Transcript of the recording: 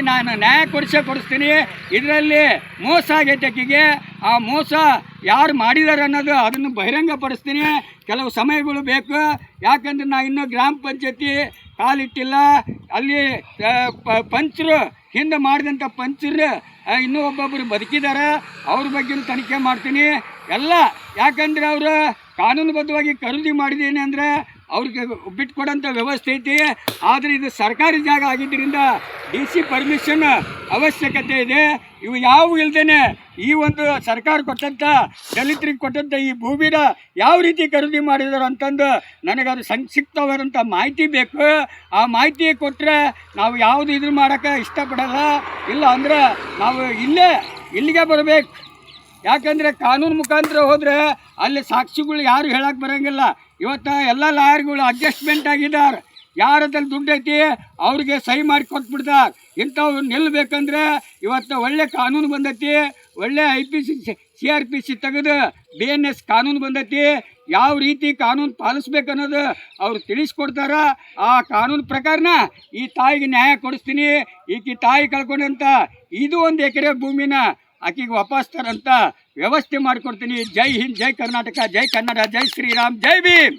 ನಾನು ನ್ಯಾಯ ಕೊಡಿಸ್ತೀನಿ. ಇದರಲ್ಲಿ ಮೋಸ ಆಗೈತೆ ಆಕೆಗೆ. ಆ ಮೋಸ ಯಾರು ಮಾಡಿದ್ದಾರೆ ಅನ್ನೋದು ಅದನ್ನು ಬಹಿರಂಗಪಡಿಸ್ತೀನಿ. ಕೆಲವು ಸಮಯಗಳು ಬೇಕು, ಯಾಕಂದ್ರೆ ನಾ ಇನ್ನೂ ಗ್ರಾಮ ಪಂಚಾಯತಿ ಕಾಲಿಟ್ಟಿಲ್ಲ. ಅಲ್ಲಿ ಪಂಚರು ಹಿಂದೆ ಮಾಡಿದಂಥ ಪಂಚರು ಇನ್ನೂ ಒಬ್ಬೊಬ್ಬರು ಬದುಕಿದ್ದಾರೆ, ಅವ್ರ ಬಗ್ಗೆನೂ ತನಿಖೆ ಮಾಡ್ತೀನಿ ಎಲ್ಲ. ಯಾಕಂದರೆ ಅವರು ಕಾನೂನುಬದ್ಧವಾಗಿ ಖರೀದಿ ಮಾಡಿದ್ದೀನಿ ಅಂದರೆ ಅವ್ರಿಗೆ ಬಿಟ್ಕೊಡೋಂಥ ವ್ಯವಸ್ಥೆ ಐತಿ. ಆದರೆ ಇದು ಸರ್ಕಾರಿ ಜಾಗ ಆಗಿದ್ದರಿಂದ DC ಪರ್ಮಿಷನ್ ಅವಶ್ಯಕತೆ ಇದೆ. ಇವು ಯಾವ ಇಲ್ದೇ ಈ ಒಂದು ಸರ್ಕಾರ ಕೊಟ್ಟಂಥ ದಲಿತರಿಗೆ ಕೊಟ್ಟಂಥ ಈ ಭೂಮಿನ ಯಾವ ರೀತಿ ಖರೀದಿ ಮಾಡಿದ್ರು ಅಂತಂದು ನನಗದು ಸಂಕ್ಷಿಪ್ತವಾದಂಥ ಮಾಹಿತಿ ಬೇಕು. ಆ ಮಾಹಿತಿ ಕೊಟ್ಟರೆ ನಾವು ಯಾವುದು ಇದು ಮಾಡೋಕ್ಕೆ ಇಷ್ಟಪಡಲ್ಲ. ಇಲ್ಲ ಅಂದರೆ ನಾವು ಇಲ್ಲಿಗೆ ಬರಬೇಕು. ಯಾಕಂದರೆ ಕಾನೂನು ಮುಖಾಂತರ ಹೋದರೆ ಅಲ್ಲಿ ಸಾಕ್ಷಿಗಳು ಯಾರು ಹೇಳಕ್ಕೆ ಬರೋಂಗಿಲ್ಲ. ಇವತ್ತು ಎಲ್ಲ ಲಾಯರ್ಗಳು ಅಡ್ಜಸ್ಟ್ಮೆಂಟ್ ಆಗಿದ್ದಾರೆ. ಯಾರದಲ್ಲಿ ದುಡ್ಡು ಐತಿ ಅವ್ರಿಗೆ ಸಹಿ ಮಾಡಿ ಕೊಟ್ಬಿಡ್ತಾರೆ. ಇಂಥವ್ರು ನಿಲ್ಲಬೇಕಂದ್ರೆ ಇವತ್ತು ಒಳ್ಳೆ ಕಾನೂನು ಬಂದೈತಿ, ಒಳ್ಳೆ IPC CRPC ತೆಗೆದು BNS ಕಾನೂನು ಬಂದೈತಿ. ಯಾವ ರೀತಿ ಕಾನೂನು ಪಾಲಿಸ್ಬೇಕನ್ನೋದು ಅವ್ರು ತಿಳಿಸ್ಕೊಡ್ತಾರೆ. ಆ ಕಾನೂನು ಪ್ರಕಾರನ ಈ ತಾಯಿಗೆ ನ್ಯಾಯ ಕೊಡಿಸ್ತೀನಿ. ಈಕೆ ತಾಯಿ ಕಳ್ಕೊಂಡಂಥ ಇದು 1 ಎಕರೆ ಭೂಮಿನ ಆಕೆಗೆ ವಾಪಸ್ ತರಂತ ವ್ಯವಸ್ಥೆ ಮಾಡಿಕೊಡ್ತೀನಿ. ಜೈ ಹಿಂದ್, ಜೈ ಕರ್ನಾಟಕ, ಜೈ ಕನ್ನಡ, ಜೈ ಶ್ರೀರಾಮ್, ಜೈ ಭೀಮ್.